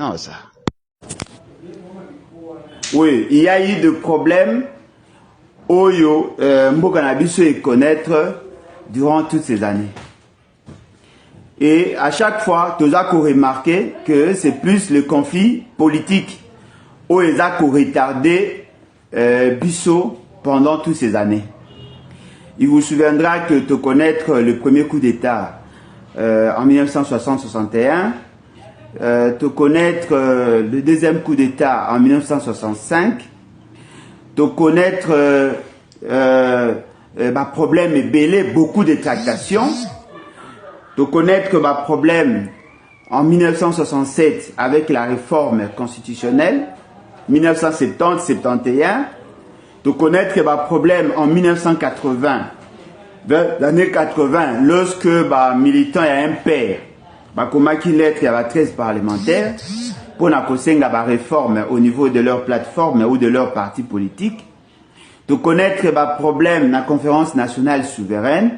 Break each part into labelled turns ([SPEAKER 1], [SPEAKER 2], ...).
[SPEAKER 1] Non, ça. Oui, il y a eu des problèmes Oyo, Mbokanabiso et connaître durant toutes ces années. Et à chaque fois, tu as remarqué que c'est plus le conflit politique où ils ont retardé Bisso pendant toutes ces années. Il vous souviendra que tu connaître le premier coup d'État en 1960-61, te connaître le deuxième coup d'État en 1965, te connaître problème et belé, beaucoup de tractations, te connaître ma problème en 1967 avec la réforme constitutionnelle, 1970-71, te connaître ma problème en 1980, l'année 80, lorsque militant et un père, comment qu'il lettre, il y avait 13 parlementaires pour la réforme au niveau de leur plateforme ou de leur parti politique. De connaître le problème de la conférence nationale souveraine,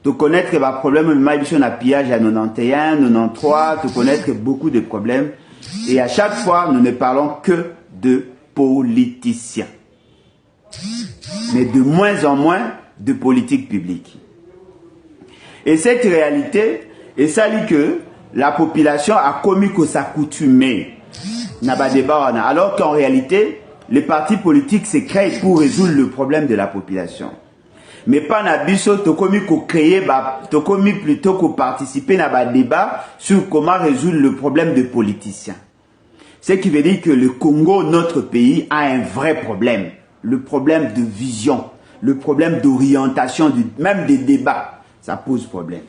[SPEAKER 1] de connaître le problème de la pillage à 91, 93, de connaître beaucoup de problèmes. Et à chaque fois, nous ne parlons que de politiciens. Mais de moins en moins de politique publique. Et cette réalité, et ça dit que la population a commis que s'accoutumer. Alors qu'en réalité, les partis politiques se créent pour résoudre le problème de la population. Mais pas n'abisso, tu commis que créer, tu commis plutôt que participer à un débat sur comment résoudre le problème des politiciens. Ce qui veut dire que le Congo, notre pays, a un vrai problème. Le problème de vision, le problème d'orientation, même des débats, ça pose problème.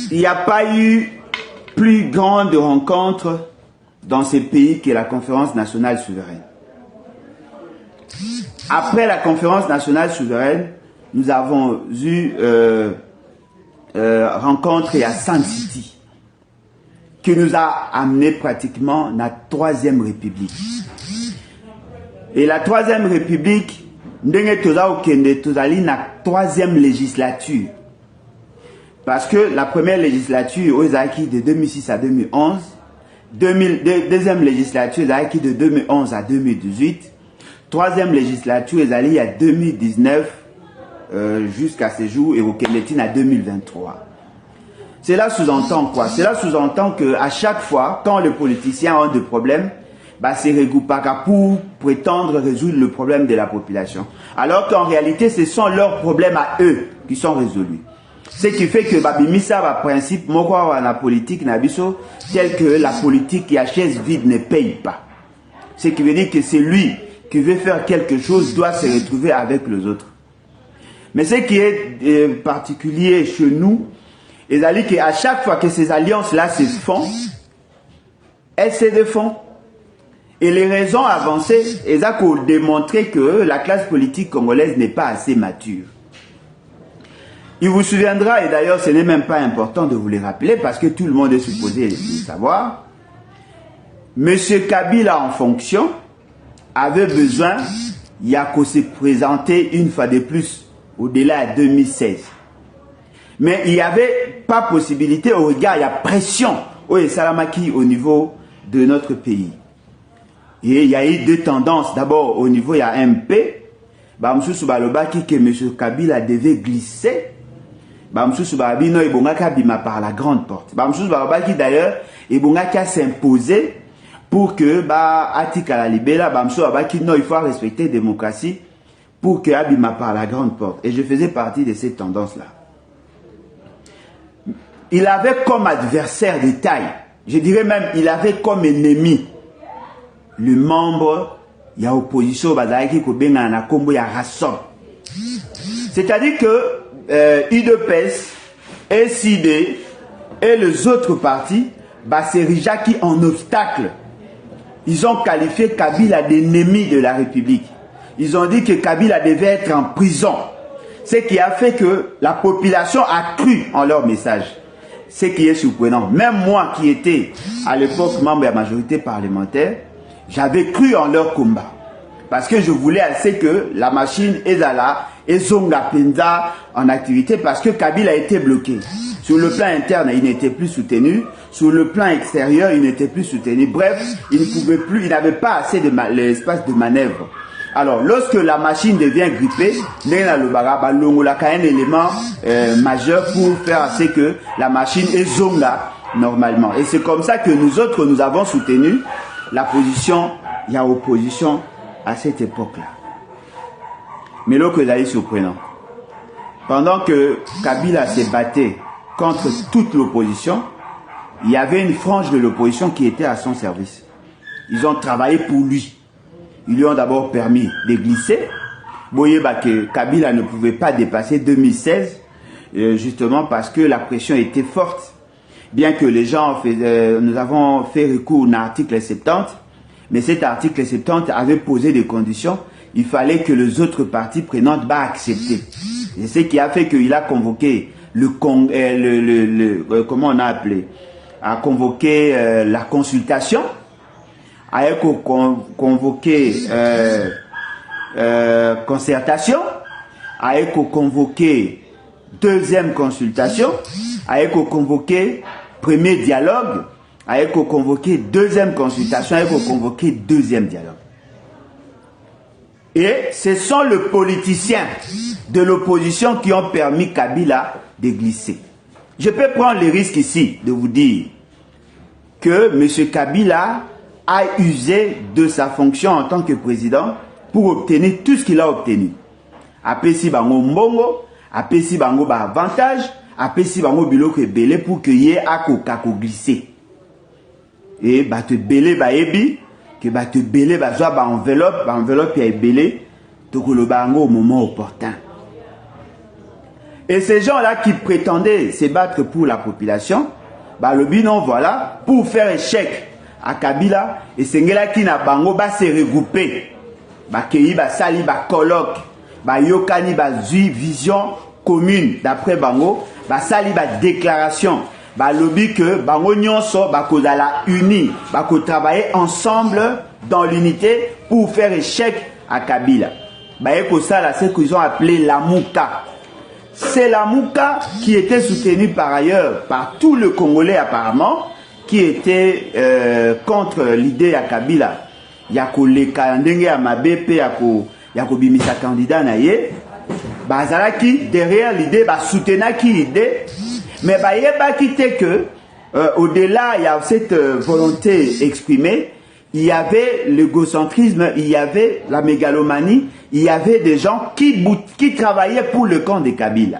[SPEAKER 1] Il n'y a pas eu plus grande rencontre dans ces pays que la conférence nationale souveraine. Après la conférence nationale souveraine, nous avons eu rencontre à Sun City, qui nous a amené pratiquement la Troisième République. Et la Troisième République, nous avons la troisième législature. Parce que la première législature, aux acquis de 2006 à 2011, deuxième législature, aux acquis de 2011 à 2018, troisième législature, ils allaient à 2019 jusqu'à ce jour et au Kélétine à 2023. Cela sous-entend quoi? Cela sous-entend qu'à chaque fois, quand les politiciens ont des problèmes, c'est regroupé pour prétendre résoudre le problème de la population. Alors qu'en réalité, ce sont leurs problèmes à eux qui sont résolus. Ce qui fait que Babimisa va principe dans la politique nabiso tel que la politique qui a chaise vide ne paye pas. Ce qui veut dire que c'est lui qui veut faire quelque chose doit se retrouver avec les autres. Mais ce qui est particulier chez nous, c'est qu'à chaque fois que ces alliances-là se font, elles se défont. Et les raisons avancées, elles ont démontré que la classe politique congolaise n'est pas assez mature. Il vous souviendra, et d'ailleurs ce n'est même pas important de vous les rappeler parce que tout le monde est supposé le savoir, M. Kabila en fonction avait besoin, il y a qu'à se présenter une fois de plus au-delà de 2016. Mais il n'y avait pas possibilité au regard, il y a pression au Salamaki au niveau de notre pays. Et il y a eu deux tendances. D'abord, au niveau, il y a MP, que M. Kabila devait glisser. Par la grande porte. D'ailleurs, il s'imposer pour que il faut respecter la démocratie pour que Abima par la grande porte. Et je faisais partie de cette tendance-là. Il avait comme adversaire de taille, je dirais même, il avait comme ennemi le membre il y a opposition qui c'est-à-dire que UDPS, SID et les autres partis s'érigent en obstacle. Ils ont qualifié Kabila d'ennemi de la République. Ils ont dit que Kabila devait être en prison. Ce qui a fait que la population a cru en leur message. Ce qui est surprenant. Même moi qui étais à l'époque membre de la majorité parlementaire, j'avais cru en leur combat. Parce que je voulais assez que la machine est là, et Zonga Penza en activité, parce que Kabila a été bloqué. Sur le plan interne, il n'était plus soutenu. Sur le plan extérieur, il n'était plus soutenu. Bref, il ne pouvait plus, il n'avait pas assez de l'espace de manœuvre. Alors, lorsque la machine devient grippée, il y a un élément majeur pour faire assez que la machine est zonga normalement. Et c'est comme ça que nous autres, nous avons soutenu la position, il y a opposition à cette époque-là. Mais là, c'est surprenant. Pendant que Kabila s'est battu contre toute l'opposition, il y avait une frange de l'opposition qui était à son service. Ils ont travaillé pour lui. Ils lui ont d'abord permis de glisser. Vous voyez que Kabila ne pouvait pas dépasser 2016, justement parce que la pression était forte. Bien que les gens, nous avons fait recours à l'article 70, mais cet article 70 avait posé des conditions. Il fallait que les autres parties prenantes accepter. Et ce qui a fait qu'il a convoqué comment on a appelé, a convoqué la consultation, a convoqué concertation, a convoqué deuxième consultation, a convoqué premier dialogue, a convoqué deuxième consultation, a convoqué deuxième dialogue. Et ce sont les politiciens de l'opposition qui ont permis Kabila de glisser. Je peux prendre le risque ici de vous dire que M. Kabila a usé de sa fonction en tant que président pour obtenir tout ce qu'il a obtenu. Apesi bango mbongo, apesi bango ba avantage, apesi bango biloko ebele pour que ye kako glisser. Et ba te belé ba ebi, que ba te belé ba zwa ba enveloppe ya ebele, to ko lo bango au moment opportun. Et ces gens-là qui prétendaient se battre pour la population, bah le bilan voilà, pour faire échec à Kabila, et c'est là qui n'a bango ba se regrouper, bah kei ba sali ba colloque, bah yokani ba zui vision commune d'après bango, bah sali ba déclaration, bah lobby que bango nyonso ba kozala uni, bah ko travailler ensemble dans l'unité pour faire échec à Kabila. Bah eko ça là, c'est qu'ils ont appelé la Mouka. C'est la Mouka qui était soutenue par ailleurs par tout le Congolais apparemment, qui était contre l'idée à Kabila. Yako leka ndenge ya mabepe yako bimisa candidat na ye. Bazalaki derrière l'idée ba soutenaki l'idée, mais ba yeba quitté que au-delà il y a cette volonté exprimée, il y avait l'égocentrisme, il y avait la mégalomanie, il y avait des gens qui travaillaient pour le camp de Kabila.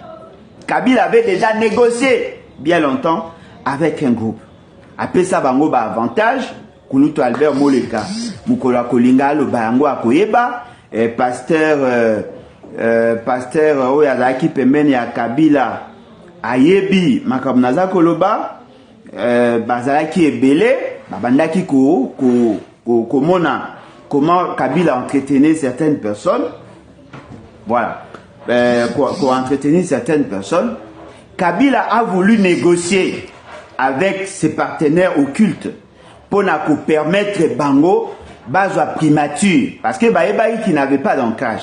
[SPEAKER 1] Kabila avait déjà négocié bien longtemps avec un groupe. Après ça, bango ba avantage, Kuluto Albert Moleka, Mukola Kolinga, le bango akoyeba, pasteur Oyazaki Pemene ya Kabila, Ayebi, Makabnaza Koloba, Bazalaki Ebele, Babandaki Komona, comment Kabila entretenait certaines personnes. Voilà. Pour entretenir certaines personnes. Kabila a voulu négocier avec ses partenaires occultes pour permettre Bango Bazwa primature. Parce que Baïbaï qui n'avait pas d'ancrage.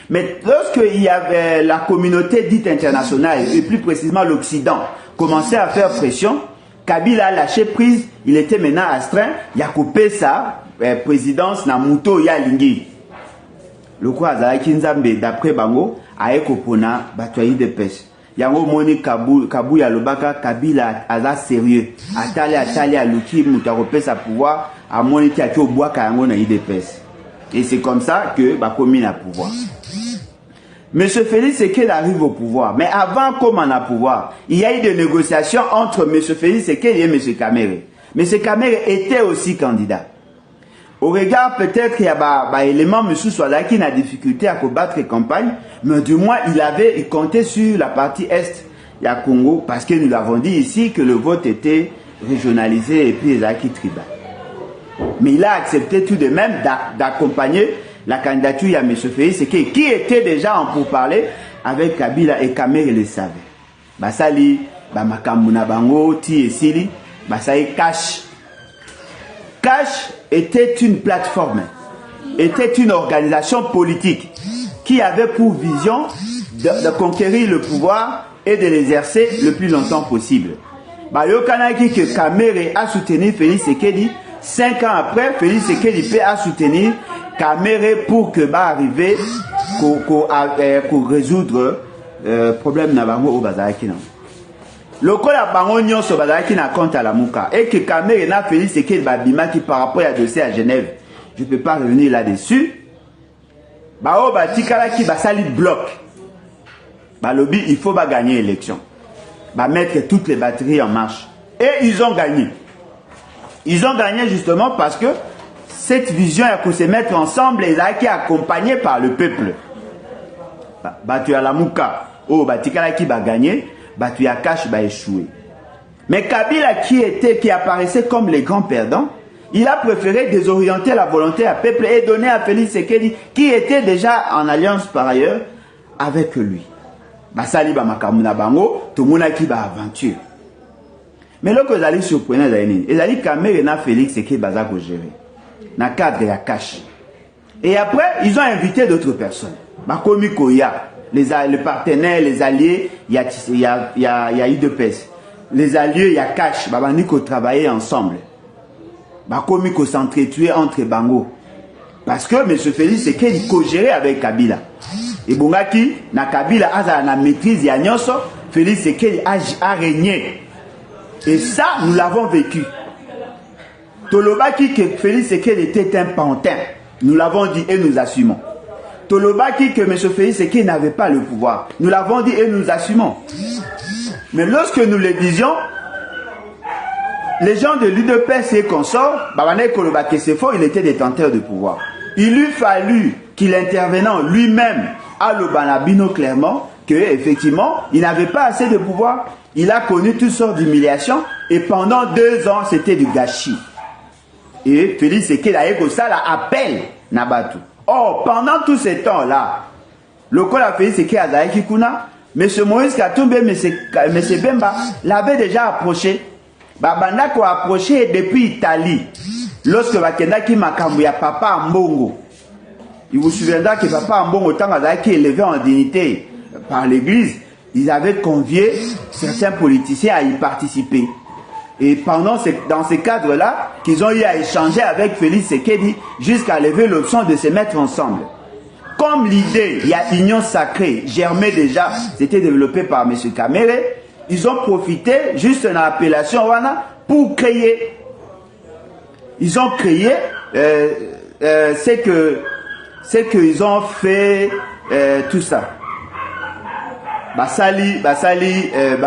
[SPEAKER 1] Mais lorsqu'il y avait la communauté dite internationale, et plus précisément l'Occident, commençait à faire pression, Kabila a lâché prise, il était maintenant astreint, il a coupé sa présidence na Muto Yalingi. Le quoi Azaki Nzambe d'après Bango a ekopona batoyi de pêche. Yango moni Kabu ya lobaka Kabila aza sérieux. Atali aluki mutarope sa pouvoir a moni ti akio boaka yango na IDPS. Et c'est comme ça que bakomi na pouvoir. Monsieur Félix Tshisekedi arrive au pouvoir. Mais avant comme on a pouvoir, il y a eu des négociations entre Monsieur Félix Tshisekedi et Monsieur Kamere. Monsieur Kamere était aussi candidat. Au regard peut-être qu'il y a des éléments Monsieur Swala qui n'a difficulté à combattre campagne, mais du moins il comptait sur la partie est du Congo parce que nous l'avons dit ici que le vote était régionalisé et puis Zaki tribal. Mais il a accepté tout de même d'accompagner la candidature à M. Félix Tshisekedi qui était déjà en pourparlers avec Kabila et Kamere le savait. Basali, Makamuna Bango, Ti et Sili, Basali Cash. Cash était une plateforme était une organisation politique qui avait pour vision de conquérir le pouvoir et de l'exercer le plus longtemps possible. Bayokanaki que Kamere a soutenu Félix Tshisekedi. 5 ans après, Félix Tshisekedi a soutenu Kamere pour que arriver pour résoudre le problème na bango au bazalaki na. Lokola bango nyonso bazalaki na compte à la Muka et que Kamere na Félix Tshisekedi babima qui par rapport à dossier à Genève. Je ne peux pas revenir là-dessus. Bao batikala qui basali bloc. Balobi, il faut gagner l'élection. Mettre toutes les batteries en marche. Et ils ont gagné. Ils ont gagné justement parce que cette vision est se mettre ensemble et là qui est accompagnée par le peuple. Tu as la Muka. Oh, batikala qui va gagner. Tu as Kash va échouer. Mais Kabila qui apparaissait comme les grands perdants, il a préféré désorienter la volonté à peuple et donner à Félix Tshisekedi, qui était déjà en alliance par ailleurs avec lui. Basali ba makamuna bango, tout le monde qui va aventure. Mais là que vous allez surprendre, ils allaient Kamere na Félix Tshisekedi baza ko gérer. Na cadre ya cash. Et après, ils ont invité d'autres personnes. Bakomi Koya, les partenaires, les alliés, il y a IDPS. Les alliés, il y a cash, babani ko travailler ensemble. Bakomi ko s'entretuer entre bango. Parce que M. Félix Tshisekedi co-géré avec Kabila. Et Bongaki, na Kabila a la maîtrise ya nyonso, Félix Tshisekedi a régné. Et ça, nous l'avons vécu. Tolobaki que Félix Tshisekedi était un pantin. Nous l'avons dit et nous assumons. Tolobaki que M. Félix Tshisekedi n'avait pas le pouvoir. Nous l'avons dit et nous assumons. Mais lorsque nous le disions, les gens de l'UDPS et consorts, Babane Kolobaki c'est faux, il était détenteur de pouvoir. Il eût fallu qu'il intervenant lui-même à l'Obanabino clairement que effectivement il n'avait pas assez de pouvoir. Il a connu toutes sortes d'humiliations et pendant 2 ans c'était du gâchis. Et Félix Tshisekedi a eu ça l'appel Nabatu. Or pendant tout ce temps-là, le col a Félix Tshisekedi a Kuna, M. Moïse Katumbi, M. Bemba l'avait déjà approché. Babandako a approché depuis Italie. Lorsque Bakendaki Makambu ya Papa Mbongo. Il vous souviendra que Papa Mbongo, tant qu'il est élevé en dignité par l'église, ils avaient convié certains politiciens à y participer. Et dans ce cadre-là, qu'ils ont eu à échanger avec Félix Tshisekedi jusqu'à lever l'option de se mettre ensemble. Comme l'idée, il y a union sacrée, germée déjà, c'était développé par M. Kamere, ils ont profité juste de l'appellation Wana pour créer. Ils ont créé c'est qu'ils ont fait tout ça. Basali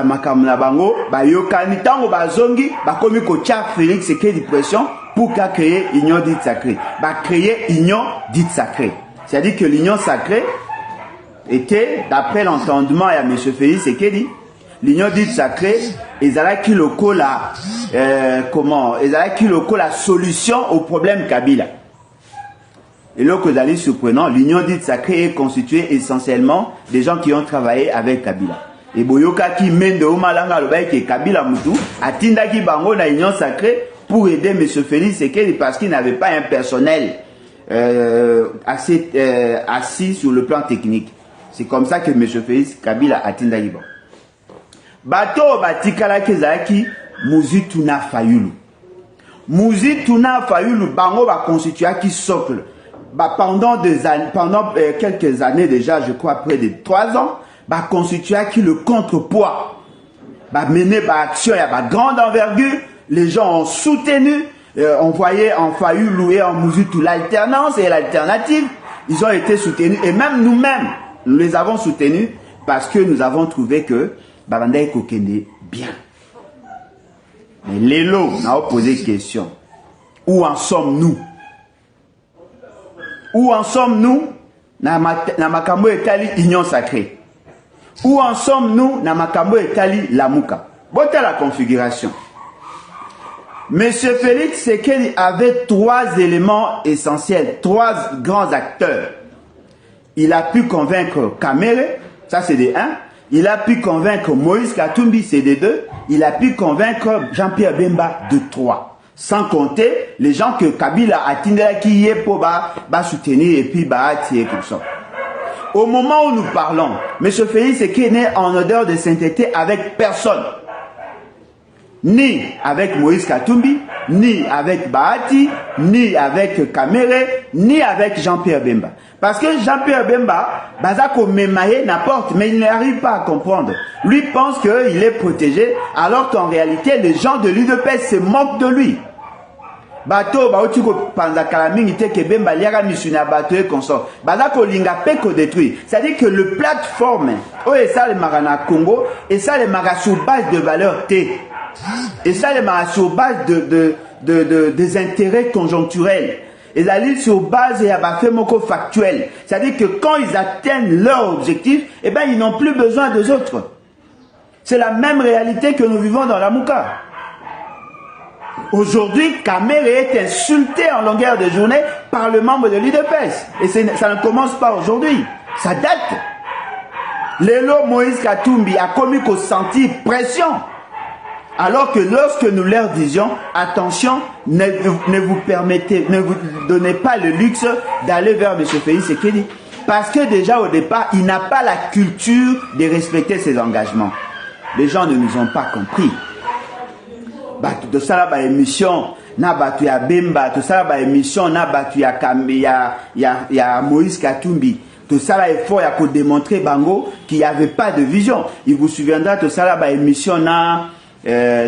[SPEAKER 1] makamuna bango bayokani tango bazongi bakomi ko tcha Félix Tshisekedi pression pour créer union dite sacrée. Créer union dite sacrée. C'est-à-dire que l'union sacrée était d'après l'entendement à M. Félix Tshisekedi, l'union dite sacrée ezalaki lokola ezalaki lokola solution au problème Kabila. Et là, que vous allez surprenant, l'union dite sacrée est constituée essentiellement des gens qui ont travaillé avec Kabila. Et Boyoka qui mène de Omalanga le bail qui est Kabila Moutou, a Tindaki Bango na l'union sacrée pour aider M. Félix Tshisekedi parce qu'il n'avait pas un personnel assis sur le plan technique. C'est comme ça que M. Félix Kabila a Tindaki Bango. Bato Batikala Kezaki, Mouzituna Fayulu. Mouzituna Fayulu, Bango va constituer qui socle. Pendant quelques années déjà, je crois près de 3 ans, constituer qui le contrepoids. Mener action, il y a grande envergure, les gens ont soutenu, on voyait en Fayulu et en Mouzoutou l'alternance et l'alternative, ils ont été soutenus, et même nous-mêmes, nous les avons soutenus parce que nous avons trouvé que Babanda Kokende bien. Mais Lélo n'a pas posé question. Où en sommes-nous? Où en sommes-nous na makambo etali union sacrée? Où en sommes-nous na makambo etali lamuka? Bota la configuration. Monsieur Félix Tshisekedi avait 3 éléments essentiels, 3 grands acteurs. Il a pu convaincre Kamere, ça c'est des 1. Il a pu convaincre Moïse Katumbi, c'est des 2. Il a pu convaincre Jean-Pierre Bemba de 3. Sans compter les gens que Kabila a tindé qui est pour soutenir et puis attirer comme ça. Au moment où nous parlons, M. Félix Tshisekedi n'est en odeur de sainteté avec personne. Ni avec Moïse Katumbi, ni avec Bahati, ni avec Kamere, ni avec Jean-Pierre Bemba. Parce que Jean-Pierre Bemba, Bazako Memaye n'apporte, mais il n'arrive pas à comprendre. Lui pense qu'il est protégé, alors qu'en réalité, les gens de l'UDPS se moquent de lui. Bato, baotiko panzakalaming ite ke Bemba liara misuna bato et consort. Bazako linga peko détruit. C'est-à-dire que le plateforme, et ça les marana Congo, et ça les marana sur base de valeur T. Et ça les marana sur base des intérêts conjoncturels. Et la ligne sur base et abafemoko factuel. C'est-à-dire que quand ils atteignent leur objectif, eh ben ils n'ont plus besoin des autres. C'est la même réalité que nous vivons dans la Mouka. Aujourd'hui, Kamere est insulté en longueur de journée par le membre de l'UDPS. Et ça ne commence pas aujourd'hui. Ça date. Lelo Moïse Katumbi a commis qu'au sentir pression. Alors que lorsque nous leur disions, attention, ne vous donnez pas le luxe d'aller vers M. Félix Tshisekedi. Parce que déjà au départ, il n'a pas la culture de respecter ses engagements. Les gens ne nous ont pas compris. Tout ça là, émission, na batu ya Bemba, tout ça là, émission, na batu ya ya Moïse Katumbi. Tout ça là, il faut démontrer Bango qu'il n'y avait pas de vision. Il vous souviendra, tout ça là, émission, na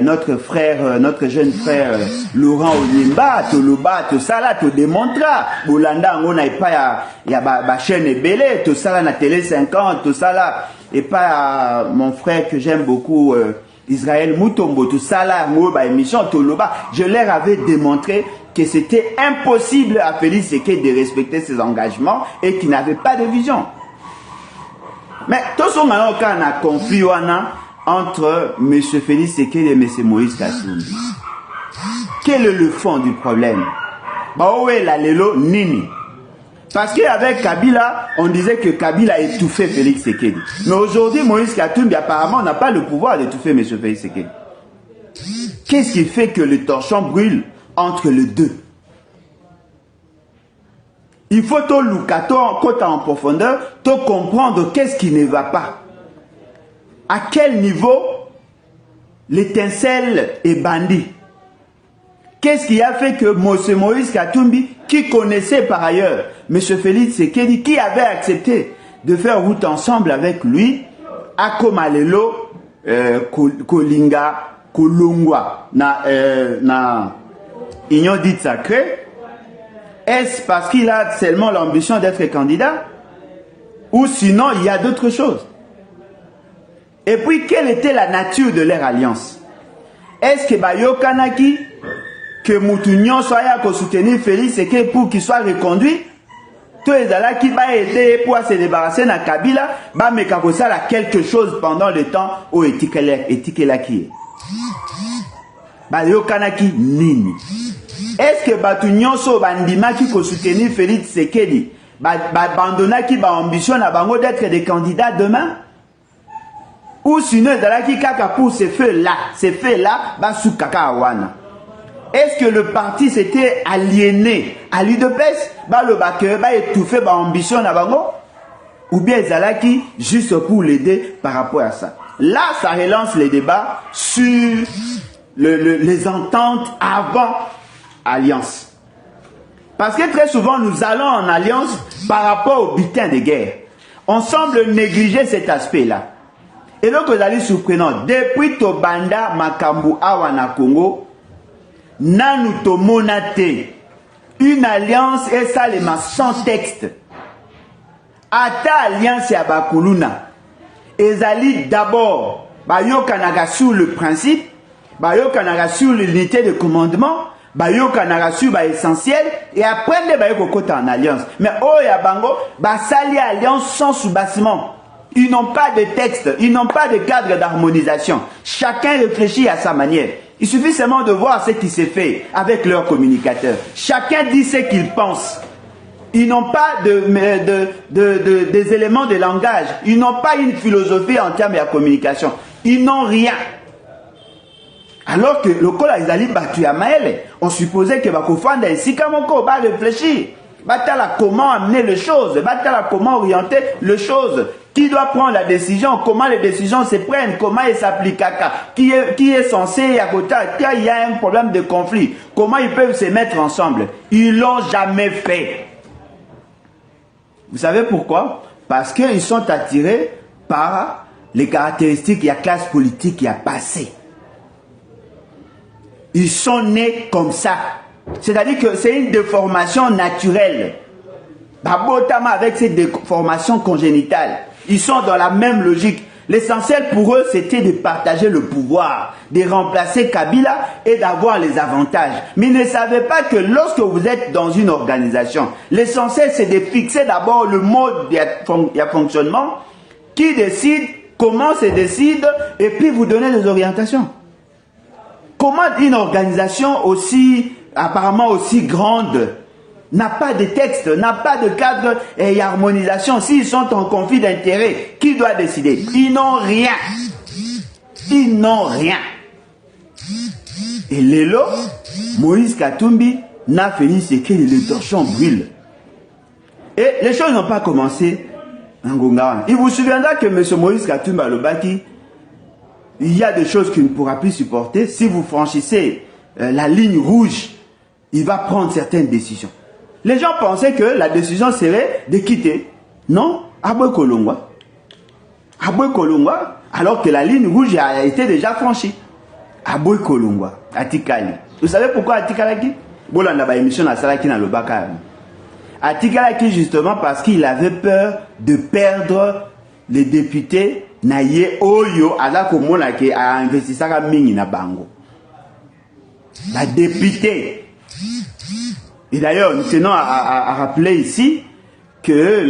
[SPEAKER 1] notre frère, notre jeune frère Laurent Olimba, tout ça là, tout démontra. Bolanda, on n'a pas ya chaîne Ebele, tout ça là, na télé 50, tout ça là, et pas mon frère que j'aime beaucoup. Israël Moutombo, tout ça là, émission, Toloba, je leur avais démontré que c'était impossible à Félix Tshisekedi de respecter ses engagements et qu'il n'avait pas de vision. Mais tout ce qu'on a conflit entre M. Félix Tshisekedi et M. Moïse Katumbi. Quel est le fond du problème? La lelo nini. Parce qu'avec Kabila, on disait que Kabila a étouffé Félix Tshisekedi. Mais aujourd'hui, Moïse Katumbi, apparemment, n'a pas le pouvoir d'étouffer M. Félix Tshisekedi. Qu'est-ce qui fait que le torchon brûle entre les deux? Il faut tout loukato en profondeur, tout comprendre qu'est-ce qui ne va pas. À quel niveau l'étincelle est bandie? Qu'est-ce qui a fait que Moïse Katumbi, qui connaissait par ailleurs M. Félix Tshisekedi, qui avait accepté de faire route ensemble avec lui, à Komalelo, Kolinga, Kolongwa, na Union dite sacrée, est-ce parce qu'il a seulement l'ambition d'être candidat? Ou sinon, il y a d'autres choses? Et puis, quelle était la nature de leur alliance? Est-ce que Bayo Kanaki, que Moutounion soit pour soutenir Félix Tshisekedi pour qu'il soit reconduit? Tous les alliés qui va aider pour se débarrasser de Kabila, va me la quelque chose pendant le temps où Etikela qui est. Bayo Kanaki nini? Est-ce que Batounion so bandima qui peut soutenir Félix Tshisekedi, bandona qui va ambition à bango d'être des candidats demain? Ou sinon, qui kaka pour ces faits-là, va sous kaka awana. Est-ce que le parti s'était aliéné à l'UDPS, le baqueur, étouffé par ambition à bango? Ou bien Zalaki juste pour l'aider par rapport à ça? Là, ça relance les débats sur les ententes avant alliance. Parce que très souvent, nous allons en alliance par rapport au butin de guerre. On semble négliger cet aspect-là. Et donc, vous allez surprenant. Depuis Tobanda, Makambu, Awana, Congo, Nanu Tomonate, une alliance et ça les sans texte. Ata alliance ya Bakuluna. Ezali d'abord, Bayo Kanaga sur le principe, Bayo Kanaga sur l'unité de commandement, Bayo Kanaga sur l'essentiel, et après, Bayo Kokota en alliance. Mais oh ya Bango, Basali alliance sans soubassement. Ils n'ont pas de texte, ils n'ont pas de cadre d'harmonisation. Chacun réfléchit à sa manière. Il suffit seulement de voir ce qui s'est fait avec leurs communicateurs. Chacun dit ce qu'il pense. Ils n'ont pas des éléments de langage. Ils n'ont pas une philosophie en termes de communication. Ils n'ont rien. Alors que le col Izali battu à Maël, on supposait que Bakofanda et Sikamoko va réfléchir. Batala comment amener les choses, batala comment orienter les choses. Qui doit prendre la décision, comment les décisions se prennent, comment elles s'appliquent, qui est censé à côté, il y a un problème de conflit, comment ils peuvent se mettre ensemble. Ils l'ont jamais fait. Vous savez pourquoi? Parce qu'ils sont attirés par les caractéristiques de la classe politique qui a passé. Ils sont nés comme ça. C'est-à-dire que c'est une déformation naturelle. Babotama avec cette déformation congénitale. Ils sont dans la même logique. L'essentiel pour eux, c'était de partager le pouvoir, de remplacer Kabila et d'avoir les avantages. Mais ils ne savaient pas que lorsque vous êtes dans une organisation, l'essentiel, c'est de fixer d'abord le mode de fonctionnement, qui décide, comment se décide, et puis vous donner des orientations. Comment une organisation aussi, apparemment aussi grande, n'a pas de texte, n'a pas de cadre et harmonisation? S'ils sont en conflit d'intérêts, qui doit décider? Ils n'ont rien. Ils n'ont rien. Et Lélo, Moïse Katumbi, n'a fait ce que les torchons brûlent. Et les choses n'ont pas commencé en Ngongawan. Il vous souviendra que M. Moïse Katumbi Alobaki, il y a des choses qu'il ne pourra plus supporter. Si vous franchissez la ligne rouge, il va prendre certaines décisions. Les gens pensaient que la décision serait de quitter. Non, Aboy Kolongwa. Aboy Kolongwa, alors que la ligne rouge a été déjà franchie. Aboy Kolongwa, Atikali. Vous savez pourquoi Atikalaki? Bon, on a une émission à Salaki dans le Bakar. Atikalaki justement parce qu'il avait peur de perdre les députés Naye Oyo Alako Monake a investi ça mingi na bango. La députée. Et d'ailleurs, nous tenons à rappeler ici que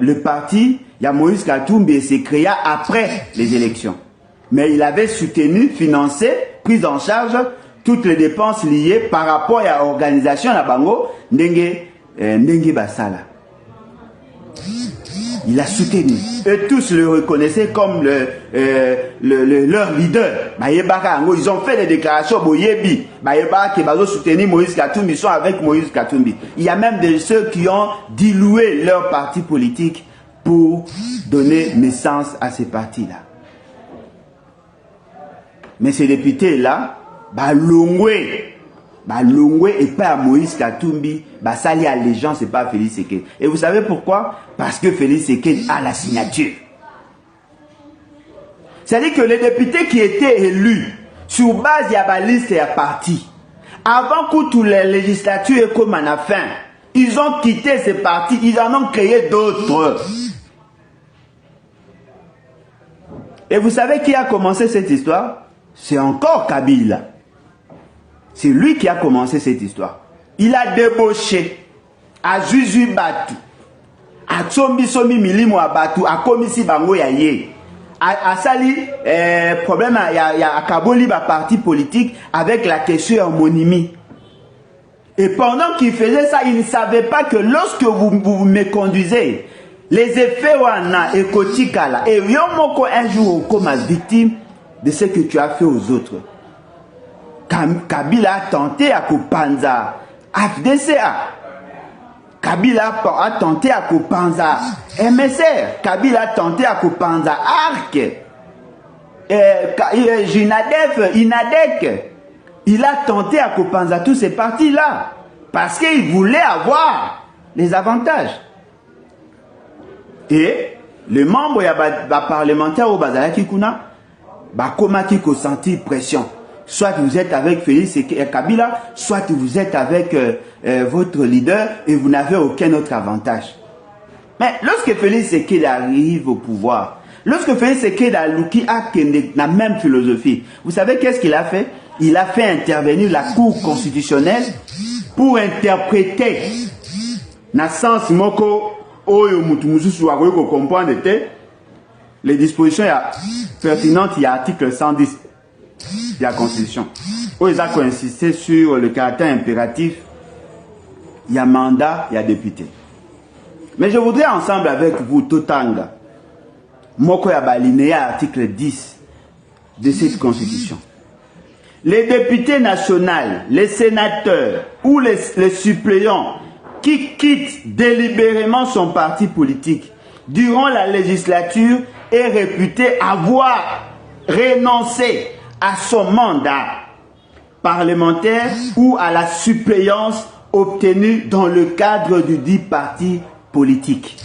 [SPEAKER 1] le parti, Moïse Katumbi, s'est créé après les élections. Mais il avait soutenu, financé, pris en charge toutes les dépenses liées par rapport à l'organisation de Bango, Ndenge Basala. Il a soutenu. Et tous le reconnaissaient comme leur leader. Ils ont fait des déclarations. Ils ont soutenu Moïse Katumbi. Ils sont avec Moïse Katumbi. Il y a même de ceux qui ont dilué leur parti politique pour donner naissance à ces partis-là. Mais ces députés-là, Longwe et pas Moïse Katumbi, Sali allégeance, c'est pas Félix Sekedi. Et vous savez pourquoi? Parce que Félix Sekedi a la signature. C'est-à-dire que les députés qui étaient élus sur base de la liste et la parti, avant que toutes les législatures aient comme à la fin, ils ont quitté ces partis, ils en ont créé d'autres. Et vous savez qui a commencé cette histoire? C'est encore Kabila. C'est lui qui a commencé cette histoire. Il a débauché à Zuzu Batu, à Tsombi Somi Milimo Batu, à Komisi Bango Yaye, à Sali, problème, il y a Kaboli, parti politique, avec la question homonymie. Et pendant qu'il faisait ça, il ne savait pas que lorsque vous me conduisez, les effets wana et kotikala, et yomoko un jour comme victime de ce que tu as fait aux autres. Kabila a tenté à Kopanza FDCA. Kabila a tenté à Kopanza MSR. Kabila a tenté à Kopanza ARC. Jinadef, INADEC. Il a tenté à Kopanza tous ces partis-là. Parce qu'il voulait avoir les avantages. Et les membres parlementaires au Bazalaki Kuna, Komaki ko senti pression. Soit vous êtes avec Félix Kabila, soit vous êtes avec votre leader et vous n'avez aucun autre avantage. Mais lorsque Félix Sekedi arrive au pouvoir, lorsque Félix Sekedi a la même philosophie, vous savez qu'est-ce qu'il a fait? Il a fait intervenir la Cour constitutionnelle pour interpréter na sens moko oyo mutu mususu akoki comprendre les dispositions pertinentes, il y a article 110 de la Constitution, où ils ont insisté sur le caractère impératif, il y a mandat, il y a député. Mais je voudrais ensemble avec vous, Totanga, Moko Yabalinéa, article 10 de cette Constitution. les députés nationaux, les sénateurs ou les suppléants qui quittent délibérément son parti politique durant la législature est réputé avoir renoncé à son mandat parlementaire ou à la suppléance obtenue dans le cadre du dit parti politique.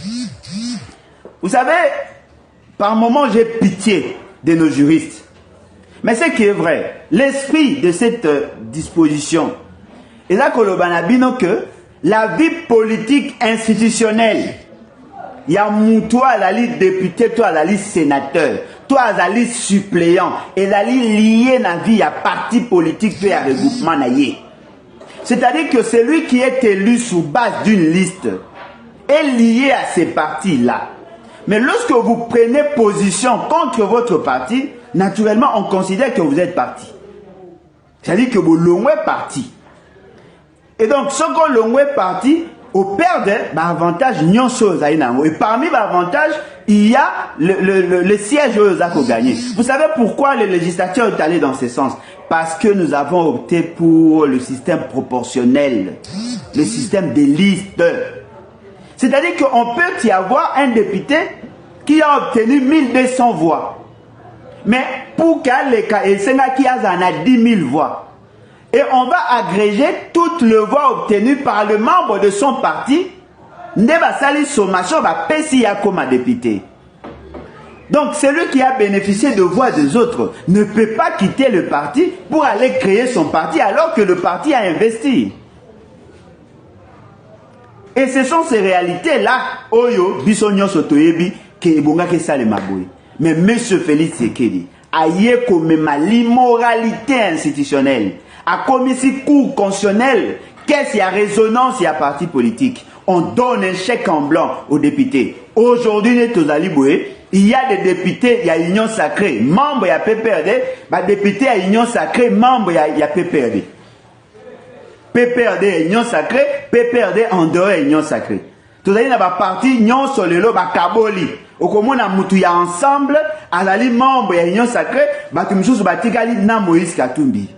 [SPEAKER 1] Vous savez, par moments j'ai pitié de nos juristes. Mais ce qui est vrai, l'esprit de cette disposition est là que la vie politique institutionnelle, il y a toi à la liste député, toi à la liste sénateur, toi à la liste suppléant, et la liste liée à la vie à parti politique et à regroupement naïe. C'est-à-dire que celui qui est élu sur base d'une liste est lié à ces partis-là. Mais lorsque vous prenez position contre votre parti, naturellement, on considère que vous êtes parti. C'est-à-dire que vous l'avez parti. Et donc, ce qu'on l'avez parti, au perdre, avantage, et parmi les avantages, il y a le siège aux gagné. Vous savez pourquoi le législateur est allé dans ce sens? Parce que nous avons opté pour le système proportionnel, le système des listes. C'est-à-dire qu'on peut y avoir un député qui a obtenu 1200 voix. Mais pour qu'il y ait 10 000 voix. Et on va agréger toutes les voix obtenues par le membre de son parti. Comme député. Donc celui qui a bénéficié de voix des autres ne peut pas quitter le parti pour aller créer son parti alors que le parti a investi. Et ce sont ces réalités-là, Oyo, Bissonyo Sotoyebi, qui est mais M. Félix Tshisekedi a yé comme l'immoralité institutionnelle, a commis si cours constitutionnel, qu'est-ce qu'il y a résonance, il y a parti politique. On donne un chèque en blanc aux députés. Aujourd'hui, il y a des députés, il y a Union Sacrée, membre, il y a PPRD, député à Union Sacrée, membre, il y a PPRD. PPRD Union Sacrée, PPRD en dehors Union Sacrée. Tout à l'heure, parti Union Solelo, Kaboli. Au commun, il y a ensemble, à la ligne membre de Union Sacrée, na Moïse Katumbi.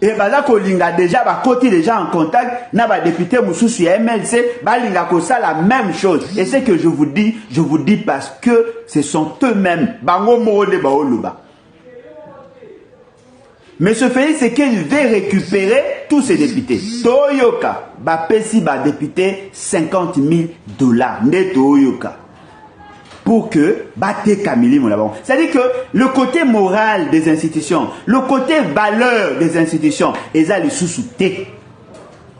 [SPEAKER 1] Et Kolinga déjà, côté déjà en contact, na député Moussoussou MLC, Balinga Kosa la même chose. Et c'est que je vous dis parce que ce sont eux-mêmes, Bango Morode Baoluba. Mais ce fait, c'est qu'il veut récupérer tous ces députés. Toyoka, Bapesi, député, $50 000. Né Toyoka. Pour que, Bate Kamili, mon labon. C'est-à-dire que le côté moral des institutions, le côté valeur des institutions, ils ont les sous-soutés.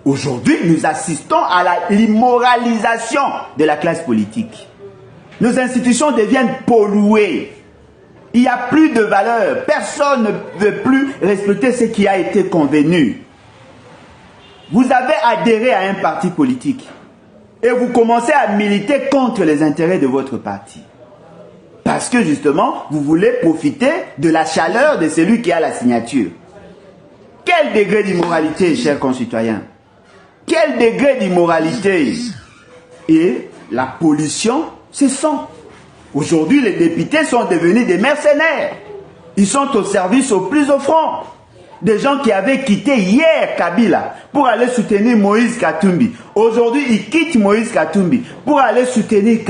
[SPEAKER 1] Aujourd'hui, nous assistons à l'immoralisation de la classe politique. Nos institutions deviennent polluées. Il n'y a plus de valeur. Personne ne veut plus respecter ce qui a été convenu. Vous avez adhéré à un parti politique et vous commencez à militer contre les intérêts de votre parti. Parce que justement, vous voulez profiter de la chaleur de celui qui a la signature. Quel degré d'immoralité, chers concitoyens? Quel degré d'immoralité? Et la pollution, c'est ça. Aujourd'hui, les députés sont devenus des mercenaires. Ils sont au service au plus offrant. Des gens qui avaient quitté hier Kabila pour aller soutenir Moïse Katumbi. Aujourd'hui, ils quittent Moïse Katumbi pour aller soutenir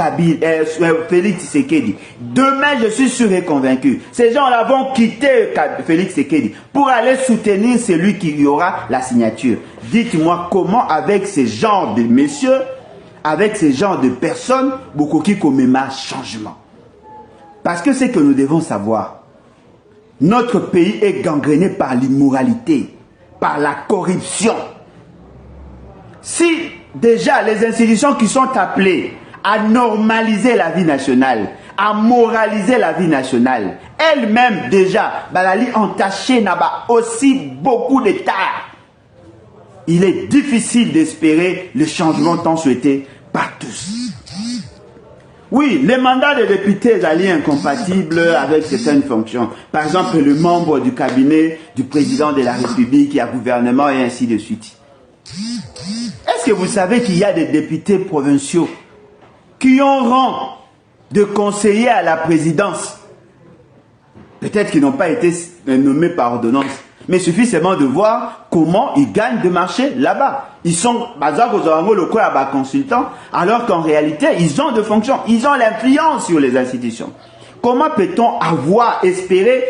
[SPEAKER 1] Félix Tshisekedi. Demain, je suis sûr et convaincu, ces gens-là vont quitter Félix Tshisekedi pour aller soutenir celui qui y aura la signature. Dites-moi comment, avec ces genres de messieurs, avec ces genres de personnes, beaucoup qui commémorent changement. Parce que c'est que nous devons savoir. Notre pays est gangréné par l'immoralité, par la corruption. Si déjà les institutions qui sont appelées à normaliser la vie nationale, à moraliser la vie nationale, elles-mêmes déjà, balali entachées n'a pas aussi beaucoup de tard. Il est difficile d'espérer le changement tant souhaité par tous. Oui, les mandats de députés sont incompatibles avec certaines fonctions. Par exemple, le membre du cabinet du président de la République, il y a gouvernement et ainsi de suite. Est-ce que vous savez qu'il y a des députés provinciaux qui ont rang de conseiller à la présidence Peut-être qu'ils n'ont pas été nommés par ordonnance. Mais il suffit seulement de voir comment ils gagnent de marché là-bas. Ils sont consultants, alors qu'en réalité, ils ont de fonctions. Ils ont l'influence sur les institutions. Comment peut-on espérer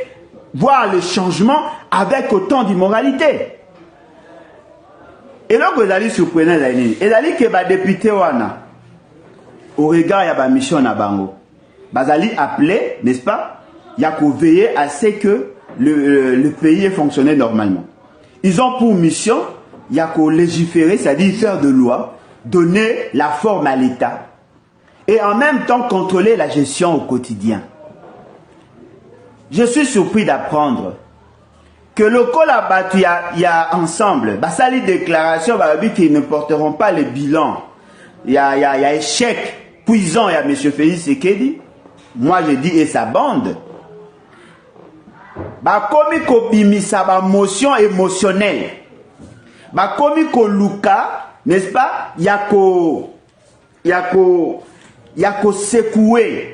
[SPEAKER 1] voir le changement avec autant d'immoralité? Et là, vous allez surprendre, et allez que les députés, au regard de la mission na bango, vous allez appeler, n'est-ce pas, il y a qu'à veiller à ce que le pays ait fonctionné normalement. Ils ont pour mission, il y a qu'à légiférer, c'est-à-dire faire de loi, donner la forme à l'État, et en même temps contrôler la gestion au quotidien. Je suis surpris d'apprendre que le Colabat, il y a ensemble, ça les déclarations, qu'ils ne porteront pas le bilan. Il y a échec puissant, il y a M. Félix Tshisekedi. Moi, je dis, et sa bande. Komi ko bimisa ba motion émotionnelle. Komi ko luka, n'est-ce pas? Yako secouer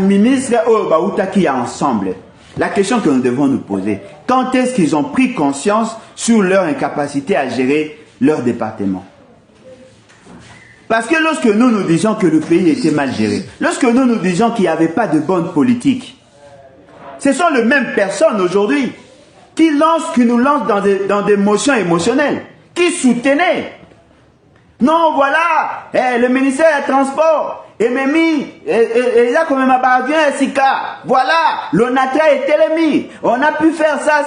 [SPEAKER 1] ministre outaki ensemble. La question que nous devons nous poser, quand est-ce qu'ils ont pris conscience sur leur incapacité à gérer leur département? Parce que lorsque nous disions que le pays était mal géré, lorsque nous disions qu'il n'y avait pas de bonne politique, ce sont les mêmes personnes aujourd'hui qui nous lancent dans des motions émotionnelles, qui soutenaient. Non, voilà, le ministère des Transports, MMI, il y a quand même un bien SICA. Voilà, l'ONATRA est télémi. On a pu faire ça,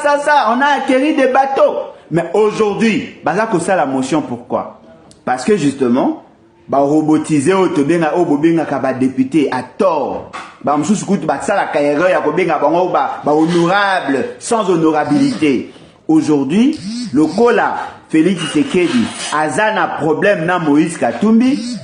[SPEAKER 1] on a acquéri des bateaux. Mais aujourd'hui, ça la motion, pourquoi? Parce que justement, robotiser député à tort. Honorable, sans honorabilité. Aujourd'hui, le Kola Félix Tshisekedi a un problème na Moïse Katumbi,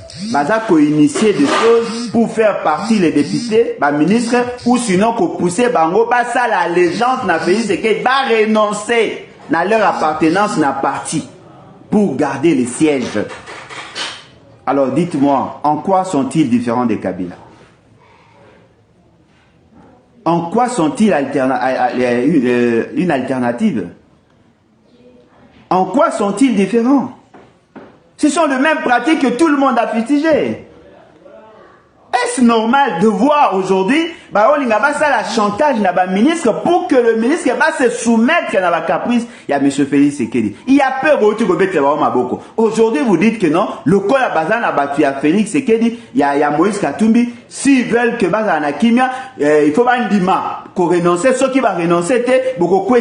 [SPEAKER 1] ko initier des choses pour faire partie les députés, ministres, ou sinon ko pousser bango ça l'allégeance na Félix Tshisekedi va renoncer à leur appartenance na parti pour garder les sièges. Alors dites-moi, en quoi sont-ils différents des Kabila? En quoi sont-ils une alternative? En quoi sont-ils différents? Ce sont les mêmes pratiques que tout le monde a fustigées. Est-ce normal de voir aujourd'hui la chantage na ministre pour que le ministre se soumettre à la caprice? Il y a M. Félix Tshisekedi. Il y a peur de aujourd'hui, vous dites que non, le col à Bazan a battu à Félix Tshisekedi, il y a Moïse Katumbi. S'ils veulent que Bazan a Kimia, il faut pas Ndima qu'on renonce. Ceux qui vont renoncer,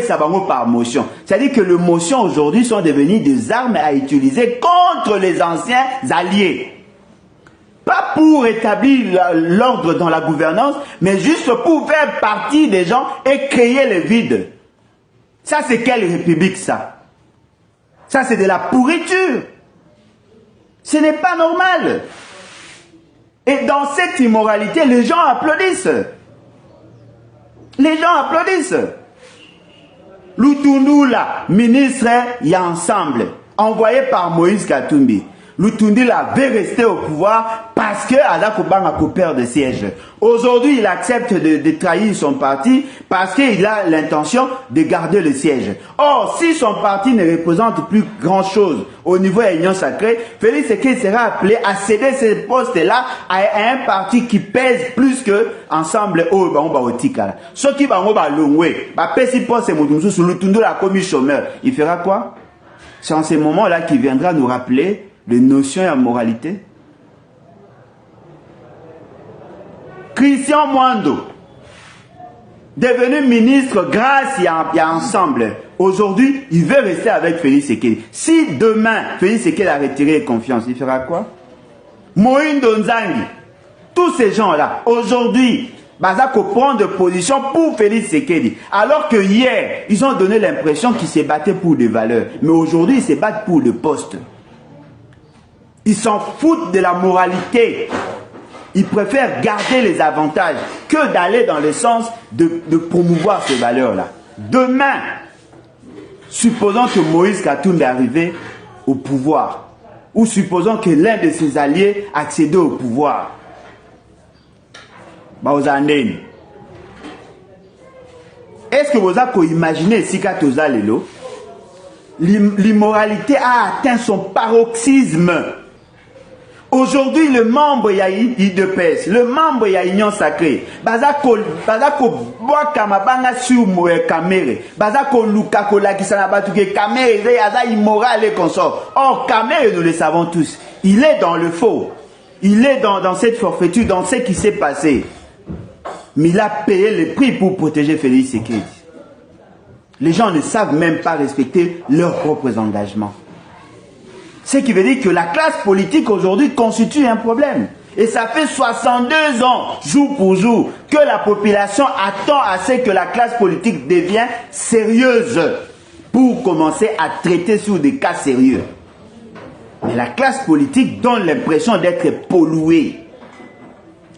[SPEAKER 1] ça va par motion. C'est-à-dire que les motions aujourd'hui sont devenues des armes à utiliser contre les anciens alliés. Pas pour établir l'ordre dans la gouvernance, mais juste pour faire partie des gens et créer le vide. Ça, c'est quelle république, ça? Ça, c'est de la pourriture. Ce n'est pas normal. Et dans cette immoralité, les gens applaudissent. Les gens applaudissent. Lutundula, ministre, il y a ensemble, envoyé par Moïse Katumbi. Lutundula veut rester au pouvoir parce que Adakobanga perd de sièges. Aujourd'hui, il accepte de trahir son parti parce qu'il a l'intention de garder le siège. Or, si son parti ne représente plus grand-chose au niveau de l'Union sacrée, Félix Tshisekedi sera appelé à céder ces postes-là à un parti qui pèse plus que ensemble au Baotika. Ceux qui vont au Longwe, pèse poste sur Lutundula commis chômeur. Il fera quoi? C'est en ces moments-là qu'il viendra nous rappeler les notions et la moralité. Christian Mwando, devenu ministre grâce à ensemble, aujourd'hui, il veut rester avec Félix Tshisekedi. Si demain, Félix Tshisekedi a retiré confiance, il fera quoi? Moïndo Nzangi, tous ces gens-là, aujourd'hui, Bazako prend de position pour Félix Tshisekedi. Alors que hier, ils ont donné l'impression qu'ils se battaient pour des valeurs. Mais aujourd'hui, ils se battent pour des postes. Ils s'en foutent de la moralité. Ils préfèrent garder les avantages que d'aller dans le sens de promouvoir ces valeurs-là. Demain, supposons que Moïse Katumbi est arrivé au pouvoir, ou supposons que l'un de ses alliés accède au pouvoir. Est-ce que vous avez imaginé si lelo l'immoralité a atteint son paroxysme? Aujourd'hui, le membre ya IDPS, le membre ya Union Sacrée, bazako boa kamabanga sur kamere, bazako luka kola qui s'en abattu que kamere aza immoral et consort. Or kamere, nous le savons tous, il est dans le faux, il est dans cette forfaiture, dans ce qui s'est passé. Mais il a payé le prix pour protéger Félix Tshisekedi. Les gens ne savent même pas respecter leurs propres engagements. Ce qui veut dire que la classe politique aujourd'hui constitue un problème. Et ça fait 62 ans, jour pour jour, que la population attend à ce que la classe politique devienne sérieuse pour commencer à traiter sur des cas sérieux. Mais la classe politique donne l'impression d'être polluée.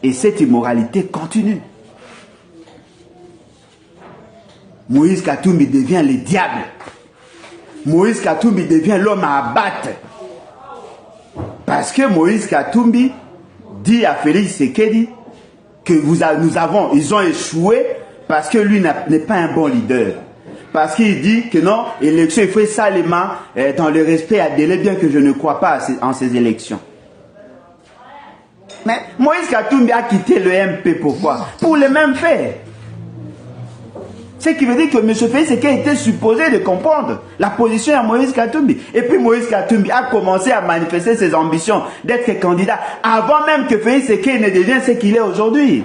[SPEAKER 1] Et cette immoralité continue. Moïse Katumbi devient le diable. Moïse Katumbi devient l'homme à abattre. Parce que Moïse Katumbi dit à Félix Tshisekedi que ils ont échoué parce que lui n'est pas un bon leader. Parce qu'il dit que non, l'élection, il faut salement dans le respect à délai, bien que je ne crois pas en ces élections. Mais Moïse Katumbi a quitté le MP, pourquoi? Pour les mêmes faits. Ce qui veut dire que M. Félix Tshisekedi était supposé de comprendre la position à Moïse Katumbi. Et puis Moïse Katumbi a commencé à manifester ses ambitions d'être candidat avant même que Félix Tshisekedi ne devienne ce qu'il est aujourd'hui.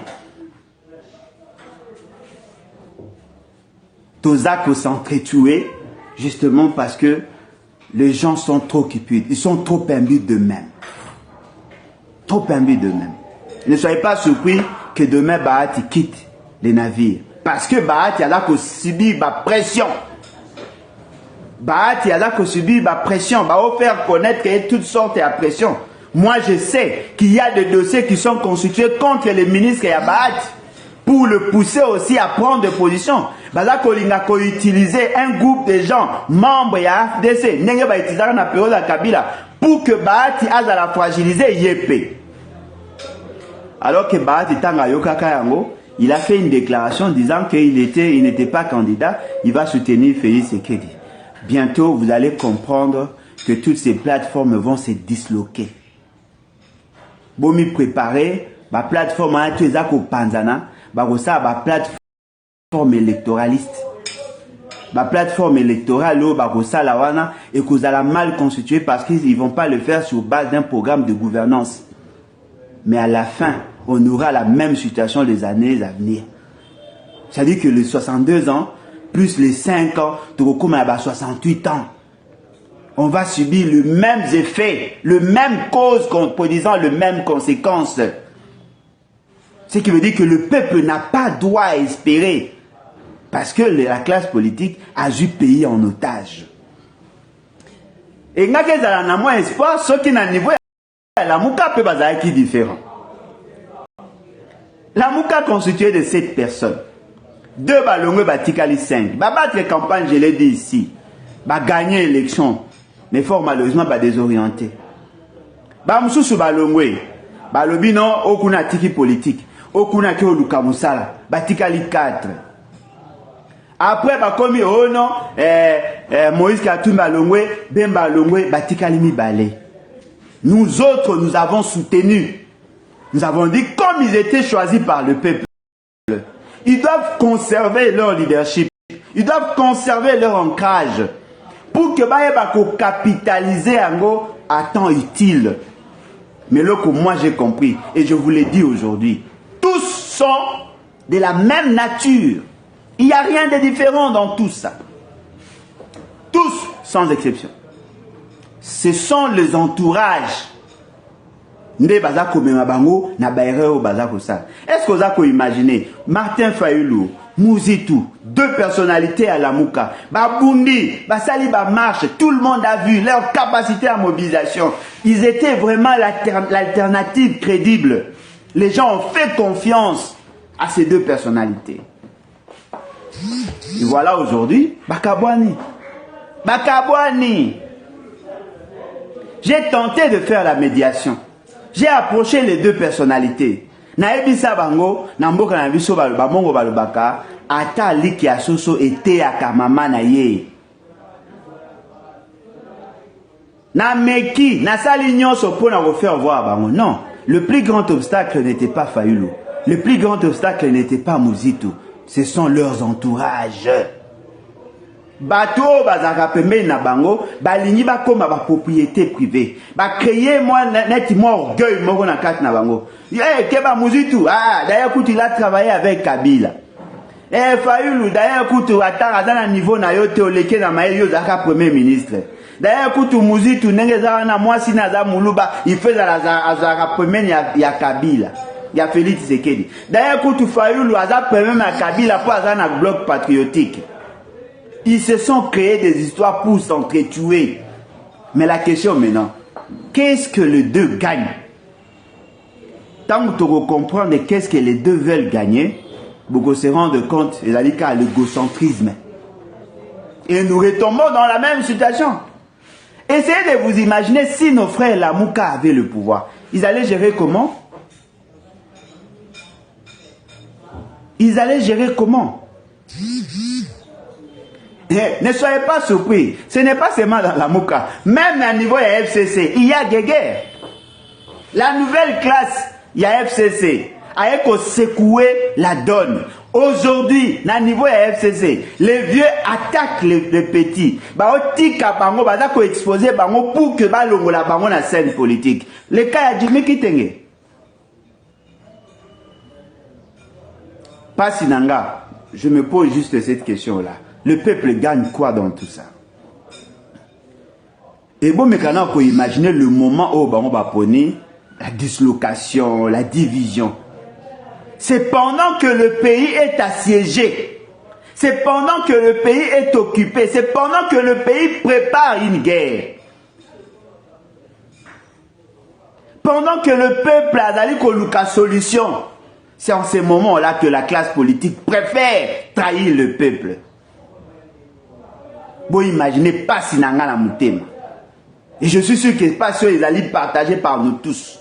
[SPEAKER 1] Tozako s'entretuer justement parce que les gens sont trop cupides, ils sont trop imbus d'eux-mêmes. Trop imbus d'eux-mêmes. Ne soyez pas surpris que demain Bahati quitte les navires. Parce que Bahati a là qu'on subit la pression. Bahati a là qu'on subit la pression. Va vous faire connaître qu'il y a toutes sortes de pression. Moi, je sais qu'il y a des dossiers qui sont constitués contre les ministres et Bahati pour le pousser aussi à prendre des positions. Là qu'on a utilisé un groupe de gens, membres de la FDC, pour que Bahati a la fragiliser Yépé. Alors que Bahati Tanga Yokaka Yango, il a fait une déclaration disant qu'il n'était pas candidat, il va soutenir Félix Tshisekedi. Bientôt, vous allez comprendre que toutes ces plateformes vont se disloquer. Bon, m'y préparer, ma plateforme a été au Panzana, ma plateforme électoraliste. Ma plateforme électorale, et que vous allez mal constituer parce qu'ils ne vont pas le faire sur base d'un programme de gouvernance. Mais à la fin, on aura la même situation les années à venir. C'est-à-dire que les 62 ans, plus les 5 ans, comme à 68 ans, on va subir les mêmes effets, les mêmes causes, produisant les mêmes conséquences. Ce qui veut dire que le peuple n'a pas droit à espérer, parce que la classe politique a eu pays en otage. Et quand il y a moins espoir, ce qui n'a niveau, la mouka peut être différent. La mouka constituée de 7 personnes. 2 balongwe batikali 5. Battre campagne, je l'ai dit ici. Gagner l'élection. Mais fort malheureusement, désorienté. Moussou balongwe. Balobi non, okuna tiki politique. Okuna ki oluka musala. Batikali 4. Après, komi oh non, Moïse Katumbi balongwe, ben balongwe, batikali mi balé. Nous autres, nous avons soutenu. Nous avons dit, comme ils étaient choisis par le peuple, ils doivent conserver leur leadership. Ils doivent conserver leur ancrage. Pour que Baye capitaliser à temps utile. Mais là que moi j'ai compris, et je vous l'ai dit aujourd'hui, tous sont de la même nature. Il n'y a rien de différent dans tout ça. Tous, sans exception. Ce sont les entourages. Est-ce que vous avez imaginé Martin Fayulu, Mouzitou, 2 personnalités à la Mouka, Babundi, Basali Marche, tout le monde a vu leur capacité à mobilisation. Ils étaient vraiment l'alternative crédible. Les gens ont fait confiance à ces 2 personnalités. Et voilà aujourd'hui, Bakabouani. J'ai tenté de faire la médiation. J'ai approché les 2 personnalités. Naebisa bango, namboka na biso balobaka, ata liki ya soso ete ya kamama na ye. Na meki, na sali nyonso pour na refaire voir bango. Non, le plus grand obstacle n'était pas Fayulu. Le plus grand obstacle n'était pas Muzito. Ce sont leurs entourages. Bato bazaka pembe na bango, balingi ba koma ba propriété privée. Ba créer moi net moi orgueil moko na kati na bango. Keba Muzito, d'ailleurs écoute il a travaillé avec Kabila. Fayulu d'ailleurs écoute atara na niveau na yo te oleke na maye yo zaka premier ministre. D'ailleurs écoute Muzito ndenge za na mwasi na za muluba, il fait za premier ya Kabila. Il y a Félix Tshisekedi. D'ailleurs écoute Fayulu aza premier na Kabila pour aza na bloc patriotique. Ils se sont créés des histoires pour s'entretuer. Mais la question maintenant, qu'est-ce que les deux gagnent? Tant que tu comprends qu'est-ce que les deux veulent gagner, beaucoup se rendent compte, c'est-à-dire qu'à l'égocentrisme. Et nous retombons dans la même situation. Essayez de vous imaginer si nos frères Lamuka avaient le pouvoir. Ils allaient gérer comment? Ils allaient gérer comment? Ne soyez pas surpris, ce n'est pas seulement dans la Mouka, même à niveau de FCC, il y a des guerres. La nouvelle classe, il y a FCC, a secoué la donne. Aujourd'hui, à niveau de FCC, les vieux attaquent les petits. Tika bango, bazako exposer bango pour que balongo la bango na scène politique. Le cas a Jimmy Kitenge. Pas Sinanga, je me pose juste cette question-là. Le peuple gagne quoi dans tout ça? Et bon, mais quand on peut imaginer le moment où on va prendre la dislocation, la division. C'est pendant que le pays est assiégé. C'est pendant que le pays est occupé. C'est pendant que le pays prépare une guerre. Pendant que le peuple a d'aller la solution. C'est en ces moments-là que la classe politique préfère trahir le peuple. Vous imaginez pas si nanga la moutema. Et je suis sûr que pas sûr ils allaient partager par nous tous.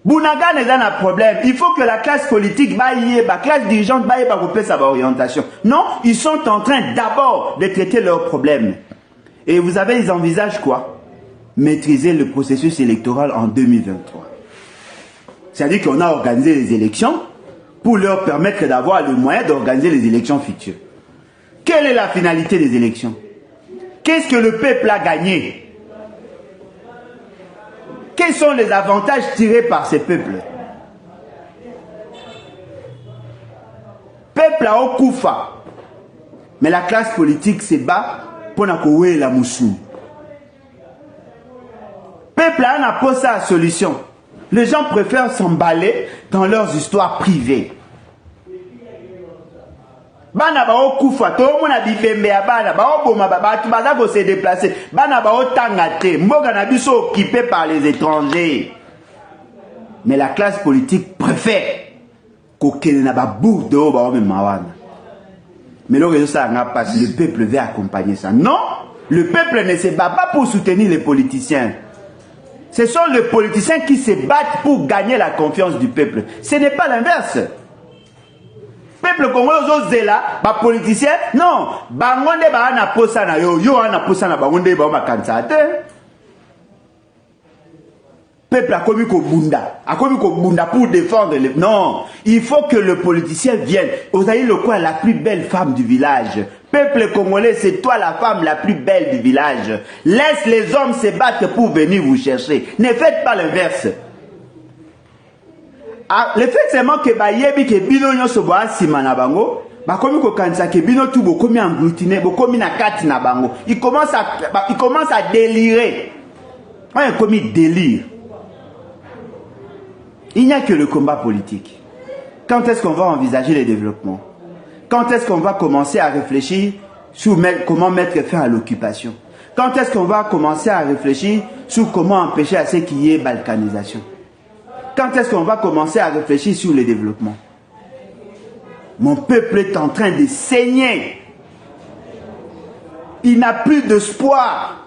[SPEAKER 1] Bounaga n'est pas un problème. Il faut que la classe politique, la classe dirigeante, couper sa orientation. Non, ils sont en train d'abord de traiter leurs problèmes. Et vous avez, ils envisagent quoi? Maîtriser le processus électoral en 2023. C'est-à-dire qu'on a organisé les élections pour leur permettre d'avoir le moyen d'organiser les élections futures. Quelle est la finalité des élections? Qu'est-ce que le peuple a gagné? Quels sont les avantages tirés par ces peuples? Peuple a Okufa. Mais la classe politique se bat pour n'accouer la moussou. Peuple a pas sa solution. Les gens préfèrent s'emballer dans leurs histoires privées. Bana ba okufa to mona bibembe ya bana ba oboma ba baza ko se déplacer bana ba otangate mboga na biso occupé par les étrangers. Mais la classe politique préfère ko kene na ba bourde o ba o mawana. Mais le ça n'a pas, le peuple veut accompagner ça. Non, le peuple ne se bat pas pour soutenir les politiciens. Ce sont les politiciens qui se battent pour gagner la confiance du peuple. Ce n'est pas l'inverse. Peuple congolais zela ba politicien non bangonde ba na posa na yo ana posa na bangonde ba ma kansate peuple a commis ko bunda pour défendre le non il faut que le politicien vienne vous avez le quoi la plus belle femme du village peuple congolais c'est toi la femme la plus belle du village laisse les hommes se battre pour venir vous chercher ne faites pas l'inverse. Le fait seulement que bayebi que bino nyoso ba sima na bango ba komi ko kanisa que bino tout bo komi engloutiné bo komi na kati na bango il commence à délirer. Ouais, komi délire. Il n'y a que le combat politique. Quand est-ce qu'on va envisager le développement? Quand est-ce qu'on va commencer à réfléchir sur comment mettre fin à l'occupation? Quand est-ce qu'on va commencer à réfléchir sur comment empêcher à ce qu'il y ait balkanisation? Quand est-ce qu'on va commencer à réfléchir sur le développement? Mon peuple est en train de saigner. Il n'a plus d'espoir.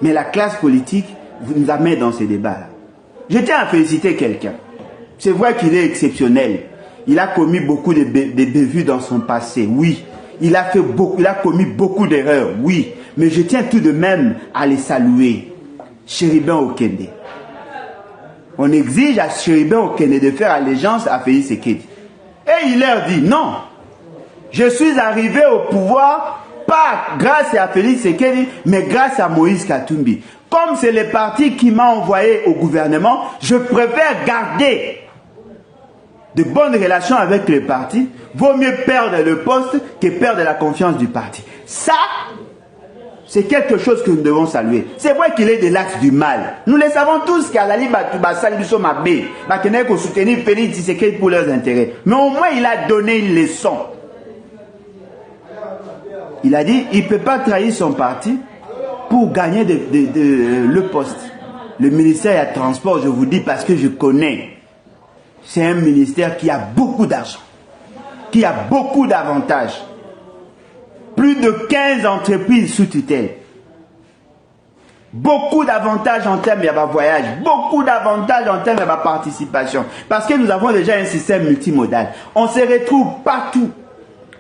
[SPEAKER 1] Mais la classe politique nous amène dans ces débats-là. Je tiens à féliciter quelqu'un. C'est vrai qu'il est exceptionnel. Il a commis beaucoup de bévues dans son passé, oui. Il a commis beaucoup d'erreurs, oui. Mais je tiens tout de même à les saluer. Chérubin Okende. On exige à Chérubin Okende de faire allégeance à Félix Tshisekedi. Et il leur dit non. Je suis arrivé au pouvoir pas grâce à Félix Tshisekedi, mais grâce à Moïse Katumbi. Comme c'est le parti qui m'a envoyé au gouvernement, je préfère garder de bonnes relations avec le parti. Vaut mieux perdre le poste que perdre la confiance du parti. Ça, c'est quelque chose que nous devons saluer. C'est vrai qu'il est de l'axe du mal. Nous le savons tous qu'à la limite, il faut soutenir Félix Tshisekedi pour leurs intérêts. Mais au moins, il a donné une leçon. Il a dit, il ne peut pas trahir son parti pour gagner le poste. Le ministère des Transports, je vous dis parce que je connais. C'est un ministère qui a beaucoup d'argent, qui a beaucoup d'avantages. Plus de 15 entreprises sous tutelle. Beaucoup d'avantages en termes de voyage, beaucoup d'avantages en termes de participation. Parce que nous avons déjà un système multimodal. On se retrouve partout.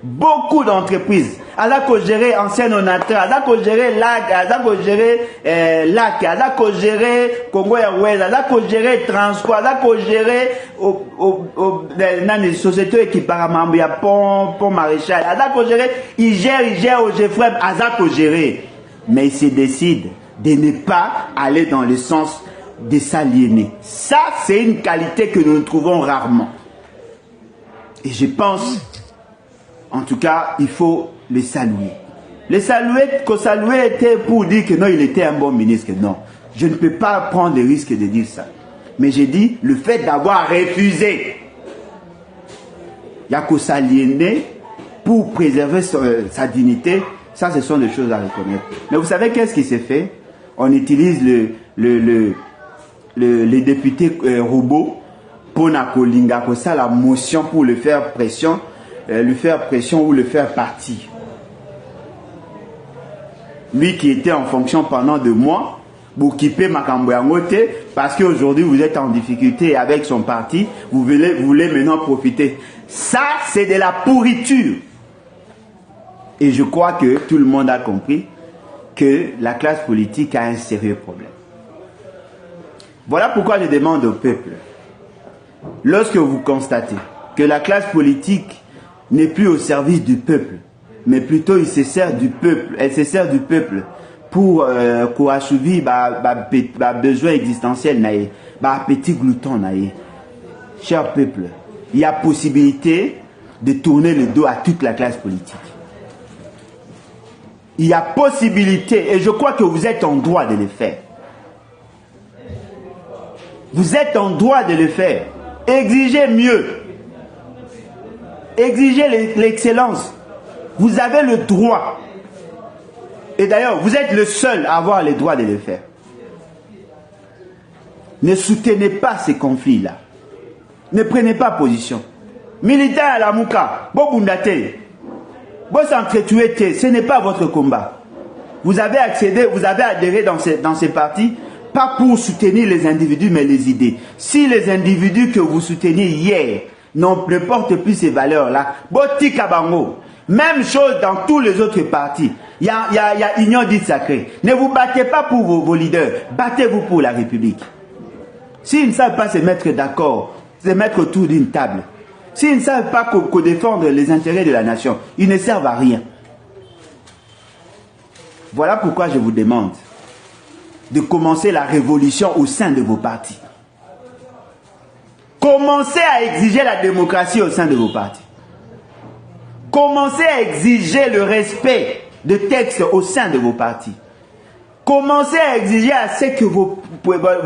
[SPEAKER 1] Beaucoup d'entreprises. Azako gérer ancienne Onatra, Azako gérer LAC, Azako gérer LAC, Azako gérer Congo Airways, Azako gérer transport, Azako gérer dans les sociétés qui paramment, il y a pont maréchal, Azako gérer, il gère au GFREM, Azako gérer. Mais il se décide de ne pas aller dans le sens de s'aliéner. Ça, c'est une qualité que nous trouvons rarement. Et je pense, en tout cas, il faut le saluer. Le saluer était pour dire que non, il était un bon ministre. Non, je ne peux pas prendre le risque de dire ça. Mais j'ai dit, le fait d'avoir refusé, il n'y a qu'au s'aliéner pour préserver sa dignité, ça, ce sont des choses à reconnaître. Mais vous savez qu'est-ce qui s'est fait? On utilise les députés robots pour Nakolinga, pour ça, la motion pour le faire pression, ou le faire partir. Lui qui était en fonction pendant 2 mois, vous quittez Makambo Yangote, parce qu'aujourd'hui vous êtes en difficulté avec son parti, vous voulez maintenant profiter. Ça, c'est de la pourriture. Et je crois que tout le monde a compris que la classe politique a un sérieux problème. Voilà pourquoi je demande au peuple, lorsque vous constatez que la classe politique n'est plus au service du peuple, mais plutôt il se sert du peuple, elle se sert du peuple pour assouvir besoin existentiel naïe, appétit glouton naïe. Cher peuple, il y a possibilité de tourner le dos à toute la classe politique. Il y a possibilité, et je crois que vous êtes en droit de le faire. Vous êtes en droit de le faire. Exigez mieux. Exigez l'excellence. Vous avez le droit. Et d'ailleurs, vous êtes le seul à avoir le droit de le faire. Ne soutenez pas ces conflits-là. Ne prenez pas position. Militaire à la Mouka, Bobundate, Bo s'entretuer, ce n'est pas votre combat. Vous avez accédé, vous avez adhéré dans ces partis, pas pour soutenir les individus, mais les idées. Si les individus que vous souteniez hier ne portent plus ces valeurs-là, Boti Kabango, même chose dans tous les autres partis. Il y a union dite sacrée. Ne vous battez pas pour vos leaders, battez-vous pour la République. S'ils ne savent pas se mettre d'accord, se mettre autour d'une table, s'ils ne savent pas défendre les intérêts de la nation, ils ne servent à rien. Voilà pourquoi je vous demande de commencer la révolution au sein de vos partis. Commencez à exiger la démocratie au sein de vos partis. Commencez à exiger le respect de textes au sein de vos partis. Commencez à exiger à ce que vos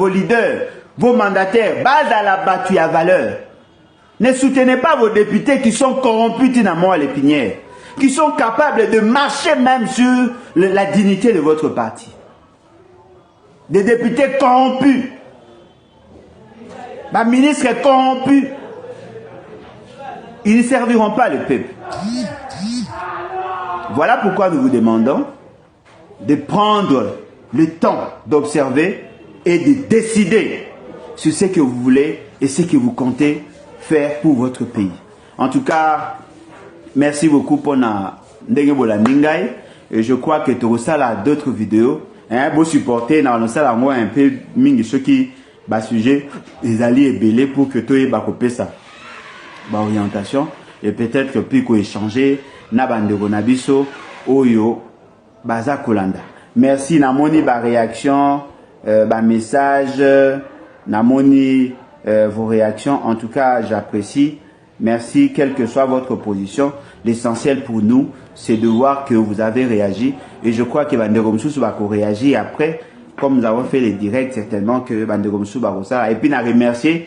[SPEAKER 1] leaders, vos mandataires, basent à la battue à valeur. Ne soutenez pas vos députés qui sont corrompus à l'épinière, qui sont capables de marcher même sur la dignité de votre parti. Des députés corrompus, des ministres corrompus, ils ne serviront pas le peuple. Voilà pourquoi nous vous demandons de prendre le temps d'observer et de décider sur ce que vous voulez et ce que vous comptez faire pour votre pays. En tout cas, merci beaucoup pour na ndengebola ningai. Et je crois que tu as là d'autres vidéos. Hein, pour supporter dans ça là moi un peu mingi ceux qui bas sujet les alliés et belé pour que tu aies bakopé ça. Ba orientation et peut-être que puis qu'on échanger na bande bonabiso oyo baza kolanda. Merci namoni ba réaction ba message namoni vos réactions. En tout cas, j'apprécie. Merci, quelle que soit votre position. L'essentiel pour nous, c'est de voir que vous avez réagi. Et je crois que Banderomsou va réagir après, comme nous avons fait les directs, certainement que Banderomsou va ça. Et puis, on a remercié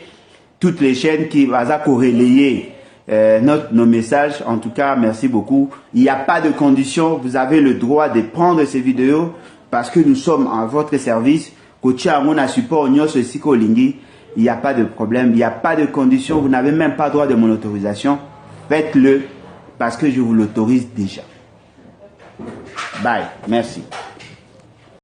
[SPEAKER 1] toutes les chaînes qui vont relayer nos messages. En tout cas, merci beaucoup. Il n'y a pas de condition. Vous avez le droit de prendre ces vidéos parce que nous sommes à votre service. Kocha, mon support, il n'y a pas de problème, il n'y a pas de condition, vous n'avez même pas droit de mon autorisation. Faites-le parce que je vous l'autorise déjà. Bye, merci.